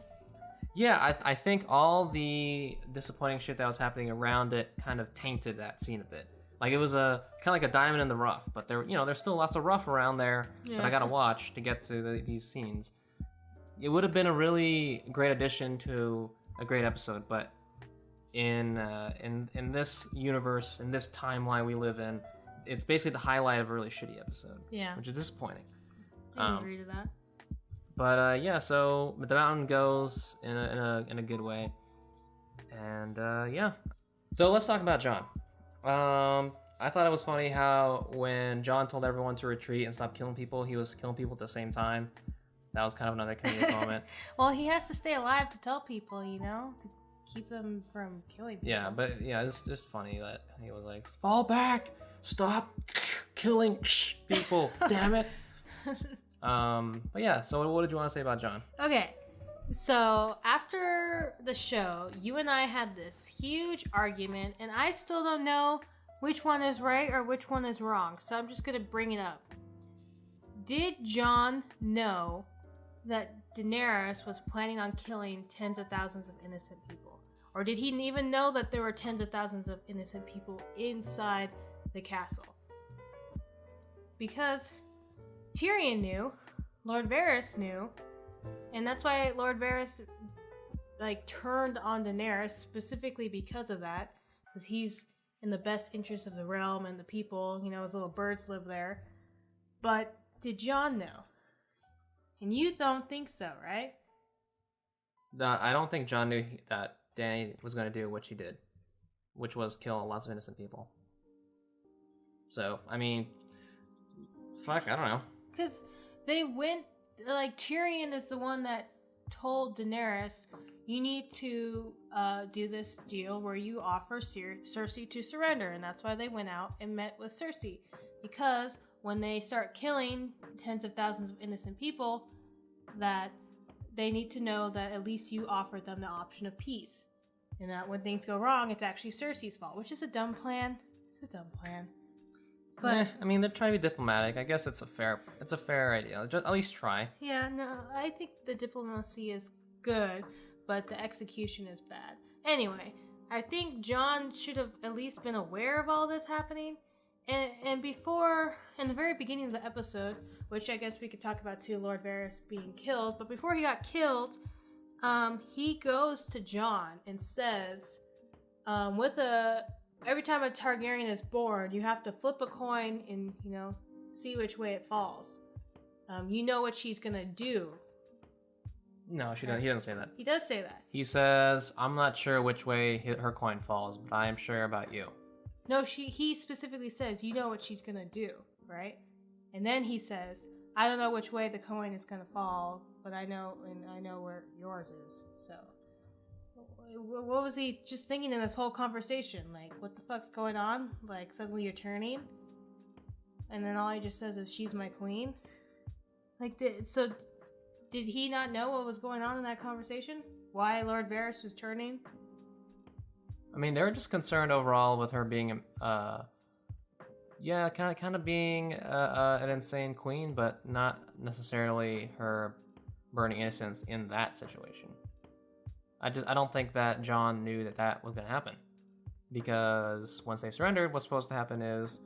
Yeah, I think all the disappointing shit that was happening around it kind of tainted that scene a bit. It was kind of like a diamond in the rough, but there's still lots of rough around there that I gotta watch to get to these scenes. It would have been a really great addition to a great episode, but in this universe, in this timeline we live in, it's basically the highlight of a really shitty episode. Yeah, which is disappointing. I agree to that. But yeah, so the Mountain goes in a good way, and yeah. So let's talk about Jon. I thought it was funny how when Jon told everyone to retreat and stop killing people, he was killing people at the same time. That was kind of another comedic moment. Well, he has to stay alive to tell people, to keep them from killing people. Yeah, but yeah, it's just funny that he was like, "Fall back, stop killing people, damn it." But yeah, so what did you want to say about Jon? Okay, so after the show, you and I had this huge argument, and I still don't know which one is right or which one is wrong, so I'm just gonna bring it up. Did Jon know that Daenerys was planning on killing tens of thousands of innocent people? Or did he even know that there were tens of thousands of innocent people inside the castle? Because Tyrion knew, Lord Varys knew, and that's why Lord Varys turned on Daenerys specifically because of that, because he's in the best interest of the realm and the people. His little birds live there. But did Jon know? And you don't think so, right? I don't think Jon knew that Dany was going to do what she did, which was kill lots of innocent people. So, I mean, fuck, I don't know. Because they went, Tyrion is the one that told Daenerys, you need to do this deal where you offer Cersei to surrender. And that's why they went out and met with Cersei. Because when they start killing tens of thousands of innocent people, that they need to know that at least you offered them the option of peace. And that when things go wrong, it's actually Cersei's fault, which is a dumb plan. It's a dumb plan. But I mean, they're trying to be diplomatic. I guess it's a fair idea. Just at least try. Yeah, no, I think the diplomacy is good, but the execution is bad. Anyway, I think Jon should have at least been aware of all this happening. And before, in the very beginning of the episode, which I guess we could talk about too, Lord Varys being killed, but before he got killed, he goes to Jon and says, every time a Targaryen is born, you have to flip a coin and, see which way it falls. You know what she's gonna do. No, she doesn't. He doesn't say that. He does say that. He says, I'm not sure which way her coin falls, but I am sure about you. No, he specifically says, you know what she's gonna do, right? And then he says, I don't know which way the coin is gonna fall, but I know where yours is. So, what was he just thinking in this whole conversation? What the fuck's going on? Suddenly you're turning, and then all he just says is, she's my queen? Did he not know what was going on in that conversation? Why Lord Varys was turning? I mean, they were just concerned overall with her being, kind of being an insane queen, but not necessarily her burning innocents in that situation. I don't think that Jon knew that was going to happen, because once they surrendered, what's supposed to happen is,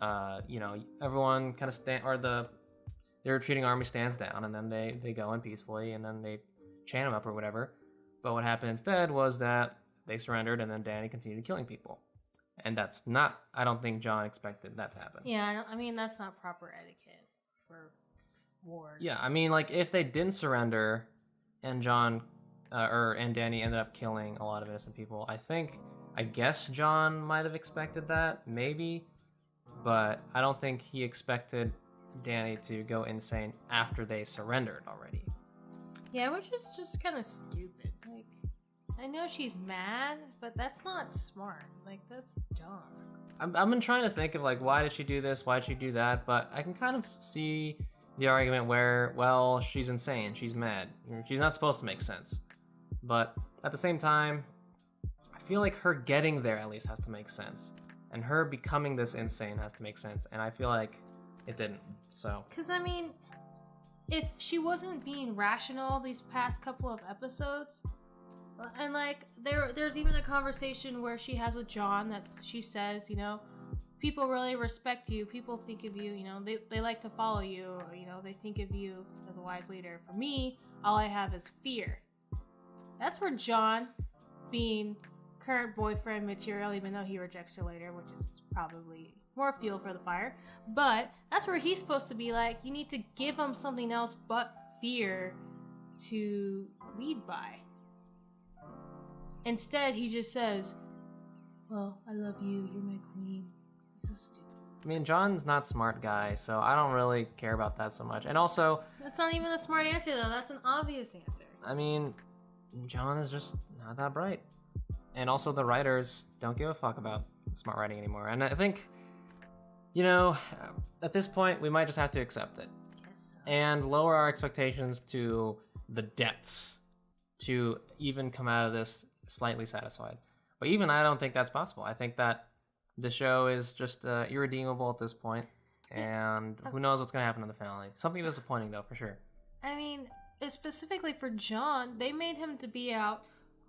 everyone kind of the retreating army stands down, and then they go in peacefully, and then they chain them up or whatever. But what happened instead was that they surrendered, and then Dany continued killing people. And that's not, I don't think Jon expected that to happen. Yeah, I mean, that's not proper etiquette for wars. Yeah, I mean, if they didn't surrender, and Jon, and Dany ended up killing a lot of innocent people, I guess Jon might have expected that, maybe. But I don't think he expected Dany to go insane after they surrendered already. Yeah, which is just kind of stupid. I know she's mad, but that's not smart. That's dumb. I've been trying to think of, why did she do this? Why did she do that? But I can kind of see the argument where, well, she's insane. She's mad. She's not supposed to make sense. But at the same time, I feel like her getting there at least has to make sense. And her becoming this insane has to make sense. And I feel like it didn't, so. Because, I mean, if she wasn't being rational these past couple of episodes... And there's even a conversation where she has with Jon she says, people really respect you. People think of you, they like to follow you. They think of you as a wise leader. For me, all I have is fear. That's where Jon, being current boyfriend material, even though he rejects her later, which is probably more fuel for the fire. But that's where he's supposed to be you need to give him something else but fear to lead by. Instead, he just says, well, I love you, you're my queen. It's so stupid. I mean, Jon's not a smart guy, so I don't really care about that so much. And also... That's not even a smart answer, though. That's an obvious answer. I mean, Jon is just not that bright. And also, the writers don't give a fuck about smart writing anymore. And I think, at this point, we might just have to accept it. Guess so. And lower our expectations to the depths to even come out of this slightly satisfied. But even I don't think that's possible. I think that the show is just irredeemable at this point, and who knows what's going to happen in the finale. Something disappointing, though, for sure. I mean, specifically for Jon, they made him to be out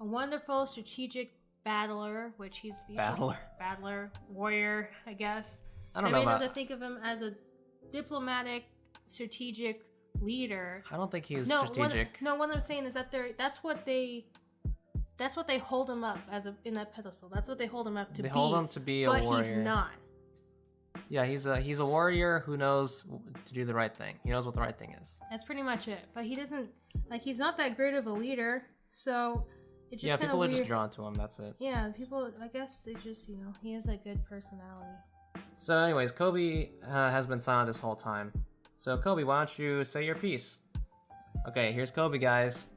a wonderful strategic battler, which he's battler, warrior, I guess. I don't know about... to think of him as a diplomatic, strategic leader. I don't think he's strategic. What I'm saying is that that's what they hold him up in that pedestal. That's what they hold him up to be. They hold him to be a warrior. But he's not. Yeah, he's a warrior who knows to do the right thing. He knows what the right thing is. That's pretty much it. But he doesn't, he's not that great of a leader, so it's just kind of weird. People are just drawn to him, that's it. Yeah, people, I guess they just, he has a good personality. So anyways, Kobe has been silent this whole time. So Kobe, why don't you say your piece? Okay, here's Kobe, guys.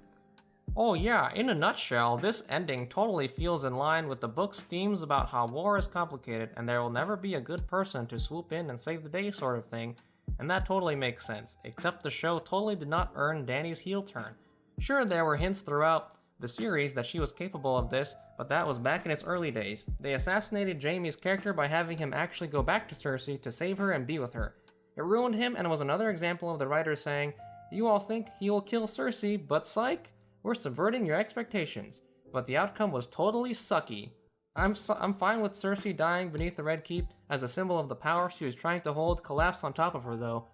Oh yeah, in a nutshell, this ending totally feels in line with the book's themes about how war is complicated and there will never be a good person to swoop in and save the day sort of thing, and that totally makes sense, except the show totally did not earn Dany's heel turn. Sure, there were hints throughout the series that she was capable of this, but that was back in its early days. They assassinated Jaime's character by having him actually go back to Cersei to save her and be with her. It ruined him and was another example of the writers saying, "You all think he will kill Cersei, but psych? We're subverting your expectations." But the outcome was totally sucky. I'm fine with Cersei dying beneath the Red Keep as a symbol of the power she was trying to hold collapse on top of her, though.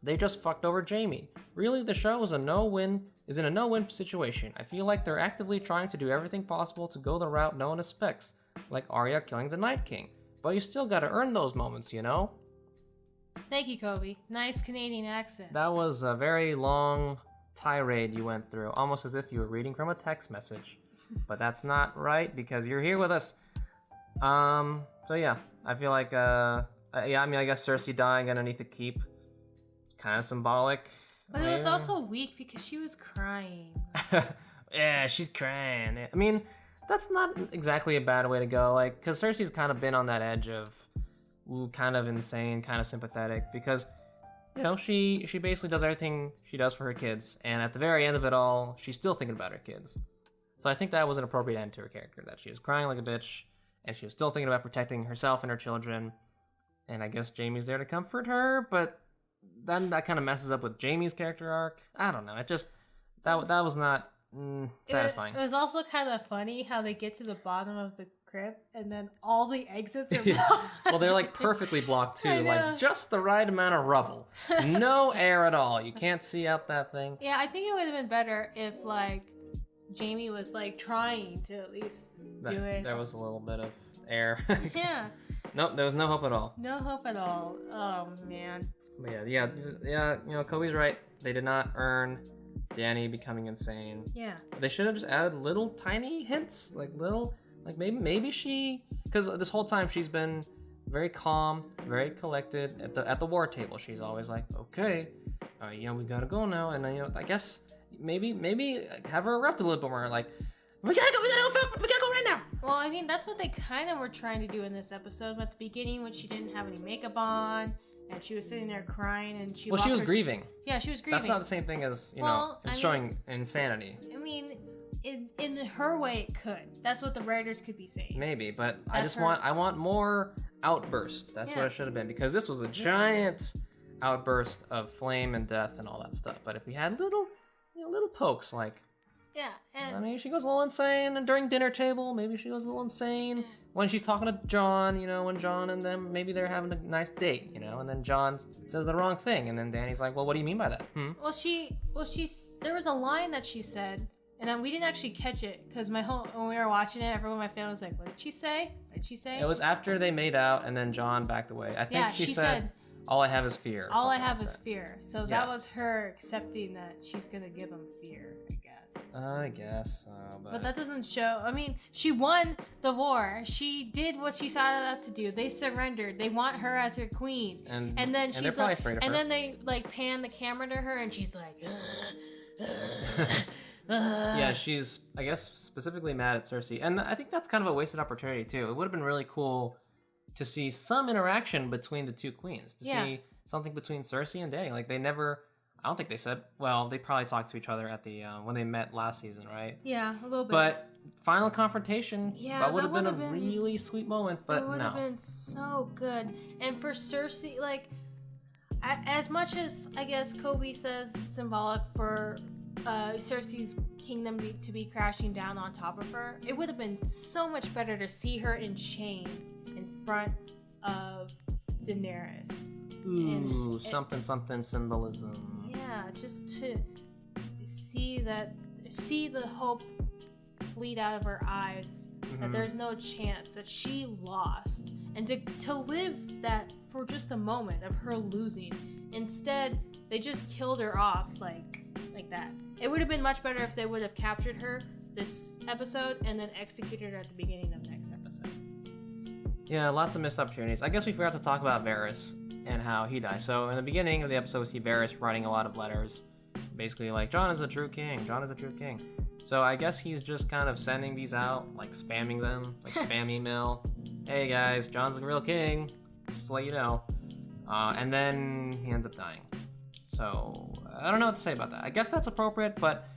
They just fucked over Jaime. Really, the show is in a no-win situation. I feel like they're actively trying to do everything possible to go the route no one expects, like Arya killing the Night King. But you still gotta earn those moments, you know? Thank you, Kobe. Nice Canadian accent. That was a very long tirade you went through, almost as if you were reading from a text message. But that's not right because you're here with us. So yeah, I feel like I guess Cersei dying underneath the keep, kind of symbolic. But it was also weak because she was crying. Yeah, she's crying. I mean, that's not exactly a bad way to go, like, because Cersei's kind of been on that edge of kind of insane, kind of sympathetic, because she basically does everything she does for her kids, and at the very end of it all, she's still thinking about her kids. So I think that was an appropriate end to her character, that she was crying like a bitch, and she was still thinking about protecting herself and her children, and I guess Jaime's there to comfort her, but then that kind of messes up with Jaime's character arc. I don't know, it just, that was not satisfying. It was also kind of funny how they get to the bottom of the crypt and then all the exits are well, they're like perfectly blocked too, like just the right amount of rubble, no air at all, you can't see out that thing. Yeah, I think it would have been better if like Jaime was like trying to at least do it. There was a little bit of air. Yeah. Nope, there was no hope at all. No hope at all. Oh man. But yeah, Kobe's right, they did not earn Dany becoming insane. Yeah. They should have just added little tiny hints, like maybe she, because this whole time she's been very calm, very collected at the war table. She's always like, okay, we gotta go now, and I guess maybe have her erupt a little bit more, like, we gotta go right now. Well, I mean, that's what they kind of were trying to do in this episode. At the beginning, when she didn't have any makeup on, and she was sitting there crying, and she was grieving. Yeah, she was grieving. That's not the same thing as showing insanity. I mean, in her way, it could. That's what the writers could be saying. Maybe, but I want more outbursts. That's what it should have been, because this was a giant outburst of flame and death and all that stuff. But if we had little pokes, like, yeah, and maybe she goes a little insane, and during dinner table, maybe she goes a little insane when she's talking to Jon. When Jon and them, maybe they're having a nice date, and then Jon says the wrong thing, and then Dany's like, well, what do you mean by that? Well, there was a line that she said. And then we didn't actually catch it because when we were watching it, everyone in my family was like, "What did she say? What did she say?" It was after they made out, and then Jon backed away. I think she said, "All I have is fear." All I have is fear. So that was her accepting that she's gonna give him fear, I guess. But that doesn't show. I mean, she won the war. She did what she set out to do. They surrendered. They want her as her queen. And then she's like, afraid of her. And then they like pan the camera to her, and she's like. Yeah, she's, I guess, specifically mad at Cersei. And I think that's kind of a wasted opportunity, too. It would have been really cool to see some interaction between the two queens. To see something between Cersei and Dany. Like, I don't think they said, well, they probably talked to each other at the, when they met last season, right? Yeah, a little bit. But final confrontation, that would have been a really sweet moment, but no. It would have been so good. And for Cersei, like, as much as, I guess, Kobe says it's symbolic for Cersei's kingdom to be crashing down on top of her, it would have been so much better to see her in chains in front of Daenerys. Ooh, something symbolism. Yeah, just to see the hope fleet out of her eyes, that there's no chance, that she lost, and to live that for just a moment of her losing. Instead, they just killed her off like that. It would have been much better if they would have captured her this episode and then executed her at the beginning of next episode. Yeah, lots of missed opportunities. I guess we forgot to talk about Varys and how he died. So in the beginning of the episode, we see Varys writing a lot of letters, basically like, Jon is a true king, Jon is a true king. So I guess he's just kind of sending these out, like spamming them, like spam email. Hey guys, Jon's the real king, just to let you know. And then he ends up dying. So I don't know what to say about that. I guess that's appropriate, but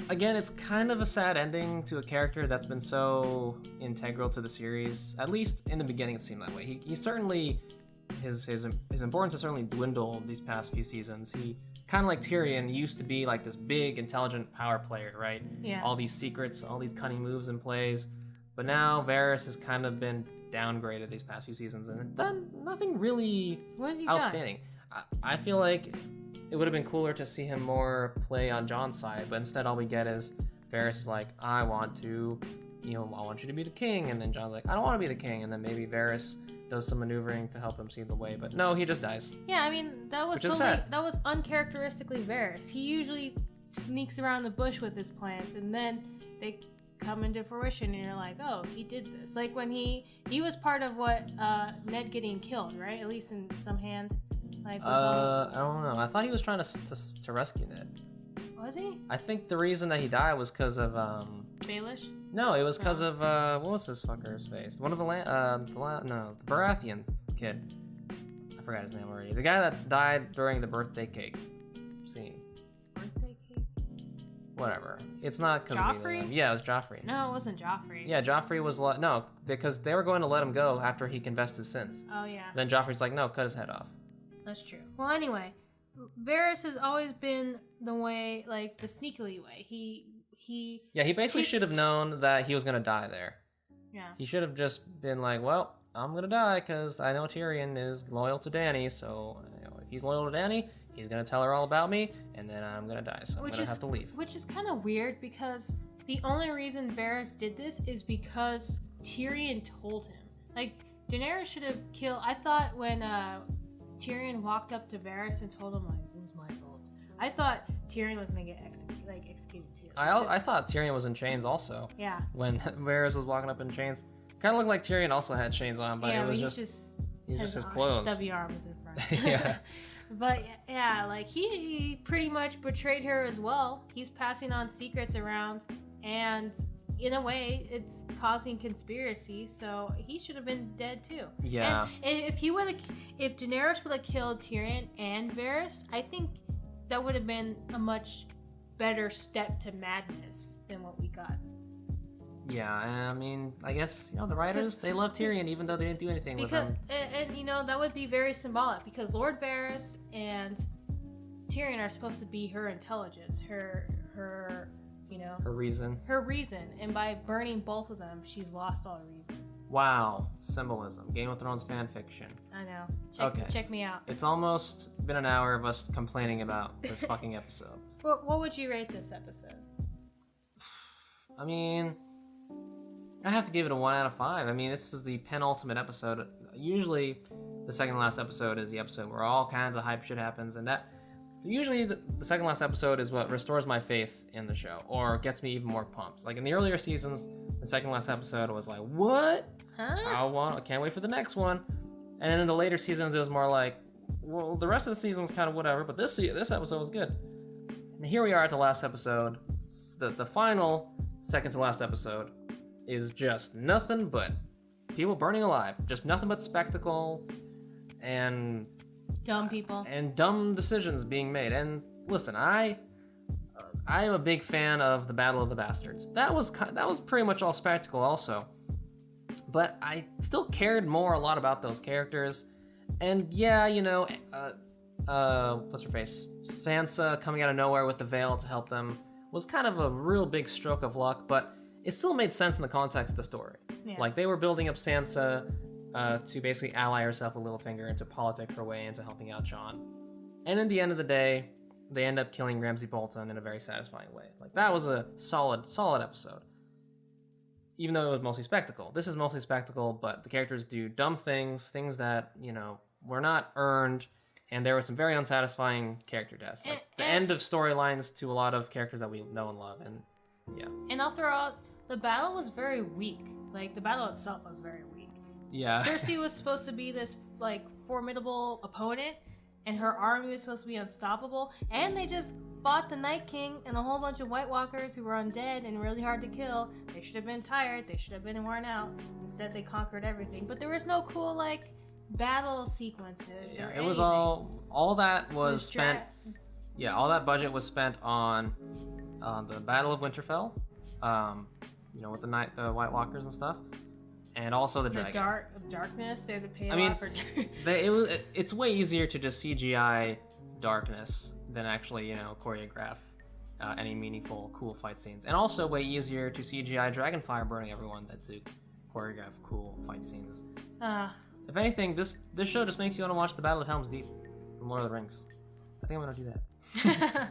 again, it's kind of a sad ending to a character that's been so integral to the series. At least in the beginning, it seemed that way. He certainly, his importance has certainly dwindled these past few seasons. He kind of like Tyrion used to be like this big, intelligent power player, right? Yeah. All these secrets, all these cunning moves and plays. But now Varys has kind of been downgraded these past few seasons and done nothing really What has he outstanding. I feel like it would have been cooler to see him more play on Jon's side, but instead all we get is Varys is like, I want you to be the king, and then Jon's like, I don't want to be the king, and then maybe Varys does some maneuvering to help him see the way, but no, he just dies. Yeah, I mean, that was Which is sad. that was uncharacteristically Varys. He usually sneaks around the bush with his plans, and then they come into fruition, and you're like, oh, he did this. Like when he was part of what Ned getting killed, right? At least in some hand. Like I don't know. I thought he was trying to rescue Ned. was he? I think the reason that he died was because of Baelish? No, it was because of what was this fucker's face? One of the the Baratheon kid. I forgot his name already. The guy that died during the birthday cake scene. Birthday cake? Whatever. It's not because of Joffrey? Yeah, it was Joffrey. No, it wasn't Joffrey. Yeah, Joffrey was no, because they were going to let him go after he confessed his sins. Oh yeah. Then Joffrey's like, no, cut his head off. That's true. Well, anyway, Varys has always been the way, like the sneakily way. He Yeah, he basically Pitched- should have known that he was gonna die there. yeah. He should have just been like, well, I'm gonna die because I know Tyrion is loyal to Dany, so if he's loyal to Dany, he's gonna tell her all about me, and then I'm gonna die, so I'm gonna have to leave. Which is kind of weird because the only reason Varys did this is because Tyrion told him. Like, Daenerys should have killed. I thought when Tyrion walked up to Varys and told him, like, it was my fault, I thought Tyrion was gonna get executed too. I thought Tyrion was in chains also. Yeah. When Varys was walking up in chains. Kind of looked like Tyrion also had chains on, but yeah, it was but just his his clothes. stubby arms in front. Yeah. But yeah, like he pretty much betrayed her as well. He's passing on secrets around, and in a way, it's causing conspiracy. So he should have been dead too. Yeah. And if Daenerys would have killed Tyrion and Varys, I think that would have been a much better step to madness than what we got. Yeah, I mean, I guess, the writers, they love Tyrion even though they didn't do anything with him. And that would be very symbolic because Lord Varys and Tyrion are supposed to be her intelligence, her Her reason. her reason, and by burning both of them, she's lost all reason. Wow, symbolism. Game of Thrones fan fiction. I know. Okay. Check me out. It's almost been an hour of us complaining about this fucking episode. What would you rate this episode? I mean, I have to give it a 1 out of 5. I mean, this is the penultimate episode. Usually, the second to last episode is the episode where all kinds of hype shit happens, and that usually the second last episode is what restores my faith in the show or gets me even more pumped. Like in the earlier seasons, the second last episode was like, what? Huh? I can't wait for the next one. And then in the later seasons, it was more like, well, the rest of the season was kind of whatever, but this episode was good. And here we are at the last episode. The final second to last episode is just nothing but people burning alive. Just nothing but spectacle and Dumb people. and dumb decisions being made. And listen, I am a big fan of the Battle of the Bastards. That was pretty much all spectacle also. But I still cared a lot about those characters. And yeah, what's her face? Sansa coming out of nowhere with the veil to help them was kind of a real big stroke of luck, but it still made sense in the context of the story. Yeah. Like, they were building up Sansa to basically ally herself with Littlefinger and to politic her way into helping out Jon. And in the end of the day, they end up killing Ramsay Bolton in a very satisfying way. Like, that was a solid episode. Even though it was mostly spectacle. This is mostly spectacle, but the characters do dumb things that, were not earned, and there were some very unsatisfying character deaths. Like, the end of storylines to a lot of characters that we know and love, and yeah. And after all, the battle was very weak. Like, the battle itself was very weak. Yeah. Cersei was supposed to be this, like, formidable opponent, and her army was supposed to be unstoppable, and they just fought the Night King and a whole bunch of White Walkers who were undead and really hard to kill. They should have been tired, they should have been worn out. Instead, they conquered everything. But there was no cool, like, battle sequences. Yeah, or it was anything. all that It was spent. Yeah, all that budget was spent on the Battle of Winterfell, with the White Walkers and stuff, and also the dragon. Darkness. They had to pay I a mean, lot for. it's way easier to just CGI darkness than actually choreograph any meaningful, cool fight scenes, and also way easier to CGI Dragonfire burning everyone than to choreograph cool fight scenes. If anything, this show just makes you want to watch the Battle of Helm's Deep from Lord of the Rings. I think I'm gonna do that.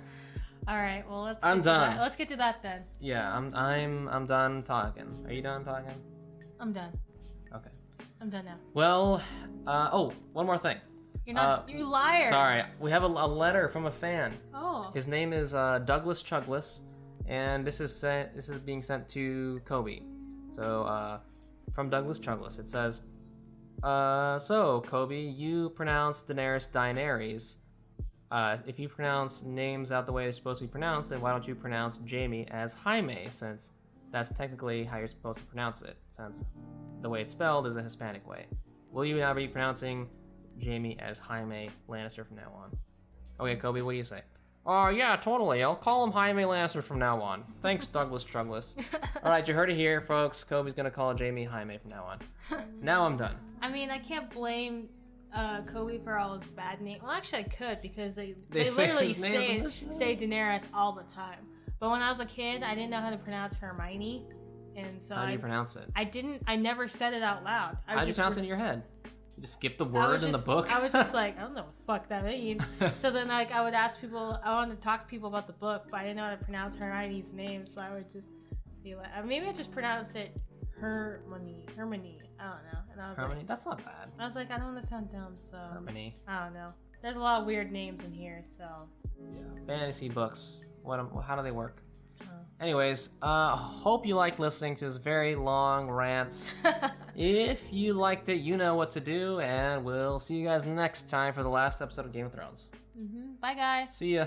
All right, well let's. I'm done. Let's get to that then. Yeah, I'm done talking. Are you done talking? I'm done. Okay. I'm done now. Well, one more thing. You're not. You liar. Sorry, we have a letter from a fan. Oh. His name is Douglas Chugless, and this is being sent to Kobe. So from Douglas Chugless, it says, so Kobe, you pronounce Daenerys. If you pronounce names out the way they're supposed to be pronounced, then why don't you pronounce Jaime as Jaime, since that's technically how you're supposed to pronounce it, since the way it's spelled is a Hispanic way. Will you now be pronouncing Jaime as Jaime Lannister from now on? Okay, Kobe, what do you say? Oh, yeah, totally. I'll call him Jaime Lannister from now on. Thanks, Douglas Chugless. All right, you heard it here, folks. Kobe's going to call Jaime Jaime from now on. Now I'm done. I mean, I can't blame Kobe for all his bad names. Well, actually, I could, because they literally say Daenerys all the time. But when I was a kid, I didn't know how to pronounce Hermione, and so How do you pronounce it? I never said it out loud. How do you pronounce it in your head? You just skip the word in the book? I was just like, I don't know what the fuck that means. So then, like, I would ask people, I wanted to talk to people about the book, but I didn't know how to pronounce Hermione's name, so I would just be like, maybe I just pronounced it Hermione. I don't know. And I was Hermione? like, That's not bad. I was like, I don't want to sound dumb, so Hermione. I don't know. There's a lot of weird names in here, so. Yeah. Fantasy books. How do they work? Oh. Anyways, hope you liked listening to this very long rant. If you liked it, you know what to do, and we'll see you guys next time for the last episode of Game of Thrones. Bye, guys. See ya.